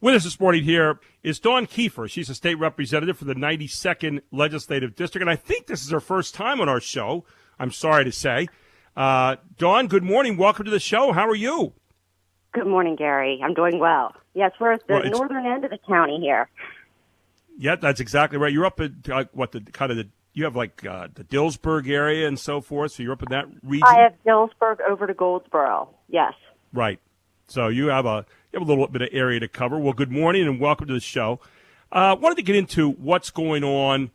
With us this morning here is Dawn Keefer. She's a state representative for the 92nd Legislative District, and I think this is her first time on our show, I'm sorry to say. Dawn, good morning. Welcome to the show. How are you? Good morning, Gary. I'm doing well. Yes, we're at the northern end of the county here. Yeah, that's exactly right. You're up at you have the Dillsburg area and so forth, so you're up in that region? I have Dillsburg over to Goldsboro, yes. Right. So you have a little bit of area to cover. Well, good morning and welcome to the show. Wanted to get into what's going on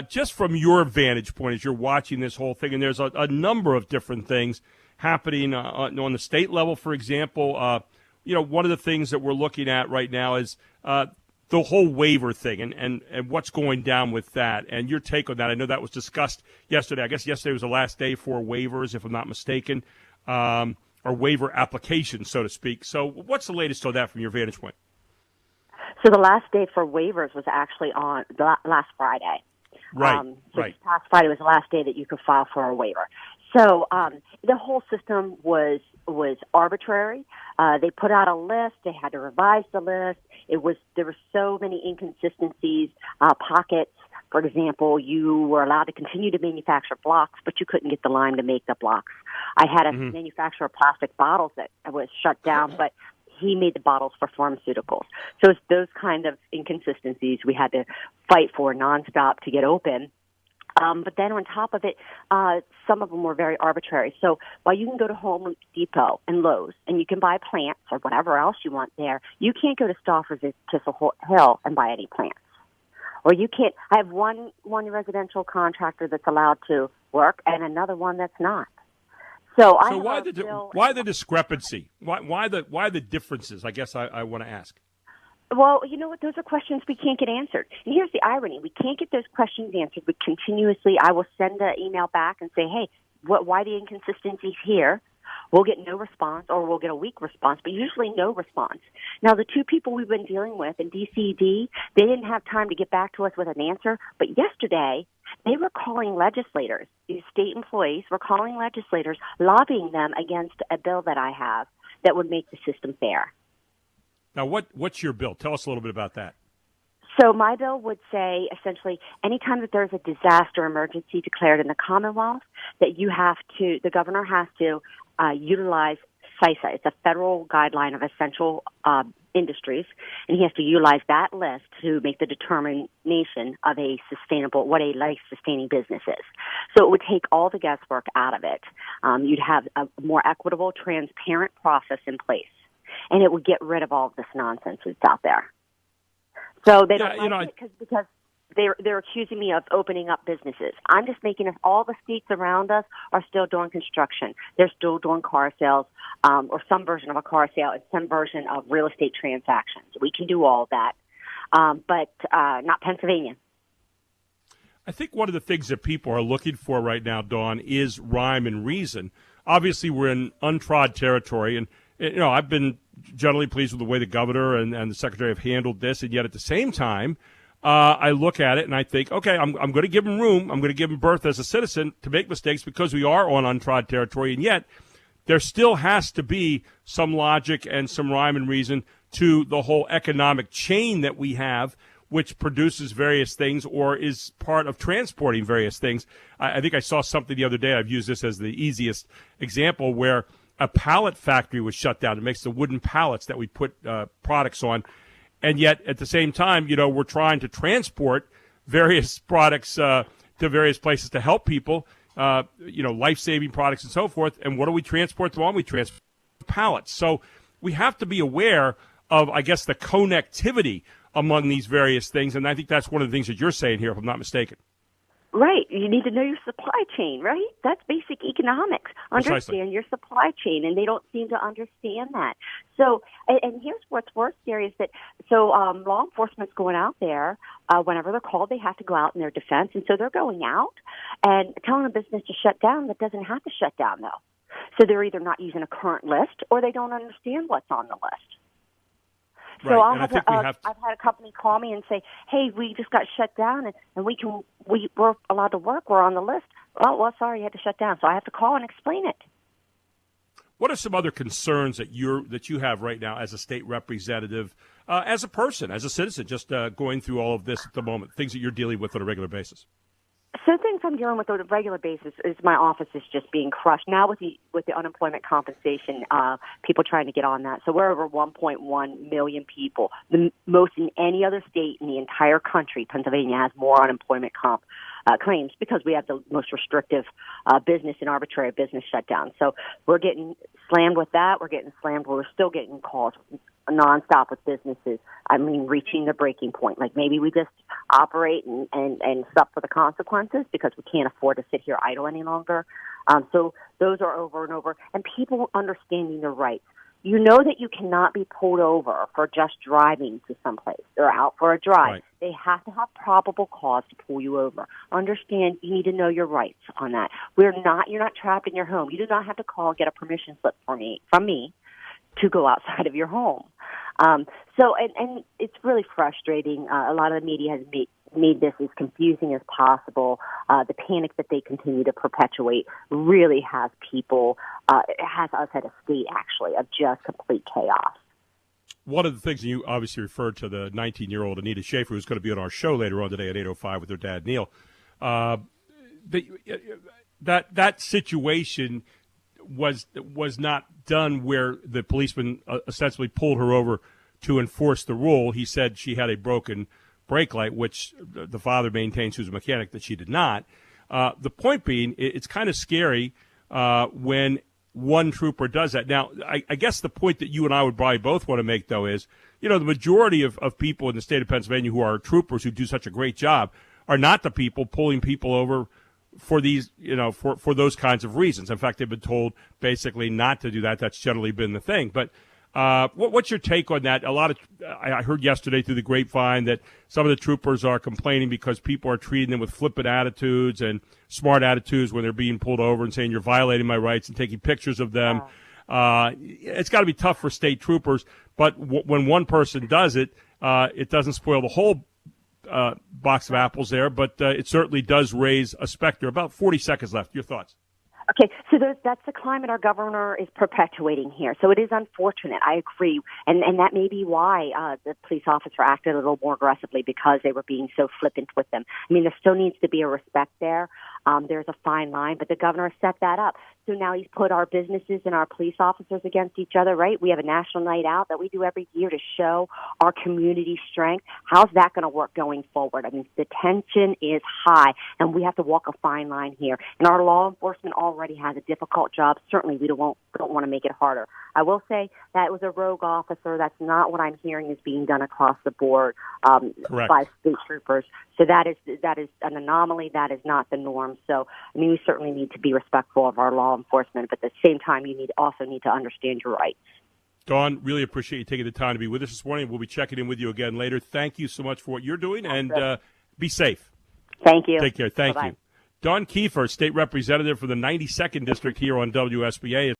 just from your vantage point as you're watching this whole thing. And there's a number of different things happening on the state level, for example. One of the things that we're looking at right now is the whole waiver thing and what's going down with that. And your take on that. I know that was discussed yesterday. I guess yesterday was the last day for waivers, if I'm not mistaken. Or waiver application, so to speak. So what's the latest on that from your vantage point? So the last day for waivers was actually on last Friday. Right, This past Friday was the last day that you could file for a waiver. So the whole system was arbitrary. They put out a list. They had to revise the list. There were so many inconsistencies, pockets. For example, you were allowed to continue to manufacture blocks, but you couldn't get the lime to make the blocks. I had a manufacturer of plastic bottles that was shut down, but he made the bottles for pharmaceuticals. So it's those kind of inconsistencies we had to fight for nonstop to get open. But then on top of it, some of them were very arbitrary. So while you can go to Home Depot and Lowe's and you can buy plants or whatever else you want there, you can't go to Stouffer's at Chisel Hill and buy any plants. Or you can't. I have one residential contractor that's allowed to work and another one that's not. So why the discrepancy? Why the differences? I guess I want to ask. Well, you know what? Those are questions we can't get answered. And here's the irony: we can't get those questions answered. But continuously, I will send an email back and say, "Hey, why the inconsistencies here?" We'll get no response, or we'll get a weak response, but usually no response. Now, the two people we've been dealing with in DCD, they didn't have time to get back to us with an answer, but yesterday they were calling legislators. These state employees were calling legislators, lobbying them against a bill that I have that would make the system fair. Now, what's your bill? Tell us a little bit about that. So my bill would say, essentially, anytime that there's a disaster emergency declared in the Commonwealth, that the governor has to utilize CISA. It's a federal guideline of essential industries, and he has to utilize that list to make the determination of what a life-sustaining business is. So it would take all the guesswork out of it. You'd have a more equitable, transparent process in place, and it would get rid of all of this nonsense that's out there. So they don't like it because they're accusing me of opening up businesses. I'm just making it all the states around us are still doing construction. They're still doing car sales, or some version of a car sale and some version of real estate transactions. We can do all that, but not Pennsylvania. I think one of the things that people are looking for right now, Dawn, is rhyme and reason. Obviously, we're in untrod territory, and I've been generally pleased with the way the governor and the secretary have handled this, and yet at the same time, I look at it and I think, okay, I'm going to give him room. I'm going to give him birth as a citizen to make mistakes because we are on untrod territory, and yet there still has to be some logic and some rhyme and reason to the whole economic chain that we have, which produces various things or is part of transporting various things. I think I saw something the other day. I've used this as the easiest example where a pallet factory was shut down. It makes the wooden pallets that we put products on. And yet, at the same time, we're trying to transport various products to various places to help people, life-saving products and so forth. And what do we transport them on? We transport pallets. So we have to be aware of, I guess, the connectivity among these various things. And I think that's one of the things that you're saying here, if I'm not mistaken. Right. You need to know your supply chain, right? That's basic economics. Understand Precisely. Your supply chain, and they don't seem to understand that. So, and here's what's worse, Gary, is that law enforcement's going out there. Whenever they're called, they have to go out in their defense, and so they're going out and telling a business to shut down that doesn't have to shut down, though. So they're either not using a current list or they don't understand what's on the list. Right. So I've had a company call me and say, "Hey, we just got shut down, and we're allowed to work. We're on the list." Oh, well, sorry, you had to shut down. So I have to call and explain it. What are some other concerns that you have right now as a state representative as a person, as a citizen, just going through all of this at the moment, things that you're dealing with on a regular basis? So things I'm dealing with on a regular basis is my office is just being crushed now with the unemployment compensation. People trying to get on that. So we're over 1.1 million people, the most in any other state in the entire country. Pennsylvania has more unemployment claims because we have the most restrictive business and arbitrary business shutdown. So we're getting slammed with that. We're still getting calls nonstop with businesses. I mean, reaching the breaking point. Like maybe we just operate and suffer the consequences because we can't afford to sit here idle any longer. So those are over and over. And people understanding their rights. You know that you cannot be pulled over for just driving to someplace or out for a drive. Right. They have to have probable cause to pull you over. Understand, you need to know your rights on that. You're not trapped in your home. You do not have to call and get a permission slip from me to go outside of your home. So it's really frustrating. A lot of the media has made this as confusing as possible. The panic that they continue to perpetuate really has people, it has us at a state, actually, of just complete chaos. One of the things, you obviously referred to the 19-year-old Anita Schaefer, who's going to be on our show later on today at 8:05 with her dad, Neil. That situation was not done where the policeman essentially pulled her over to enforce the rule. He said she had a broken brake light, which the father maintains, who's a mechanic, that she did not. The point being, it's kind of scary when one trooper does that. Now, I guess the point that you and I would probably both want to make, though, is, the majority of people in the state of Pennsylvania who are troopers who do such a great job are not the people pulling people over for these, for those kinds of reasons. In fact, they've been told basically not to do that. That's generally been the thing. But what's your take on that? I heard yesterday through the grapevine that some of the troopers are complaining because people are treating them with flippant attitudes and smart attitudes when they're being pulled over and saying you're violating my rights and taking pictures of them. Wow. It's got to be tough for state troopers, but when one person does it, it doesn't spoil the whole box of apples there, but it certainly does raise a specter. About 40 seconds left. Your thoughts? Okay, so that's the climate our governor is perpetuating here. So it is unfortunate. I agree. And that may be why the police officer acted a little more aggressively, because they were being so flippant with them. I mean, there still needs to be a respect there. There's a fine line, but the governor set that up. So now he's put our businesses and our police officers against each other, right? We have a national night out that we do every year to show our community strength. How's that going to work going forward? I mean, the tension is high, and we have to walk a fine line here. And our law enforcement already has a difficult job. Certainly, we don't want to make it harder. I will say that was a rogue officer. That's not what I'm hearing is being done across the board by state troopers. So that is an anomaly. That is not the norm. So, I mean, we certainly need to be respectful of our law enforcement, but at the same time, you also need to understand your rights. Dawn, really appreciate you taking the time to be with us this morning. We'll be checking in with you again later. Thank you so much for what you're doing, and be safe. Thank you. Take care. Thank Bye-bye. you. Dawn Keefer, State Representative for the 92nd District here on WSBA.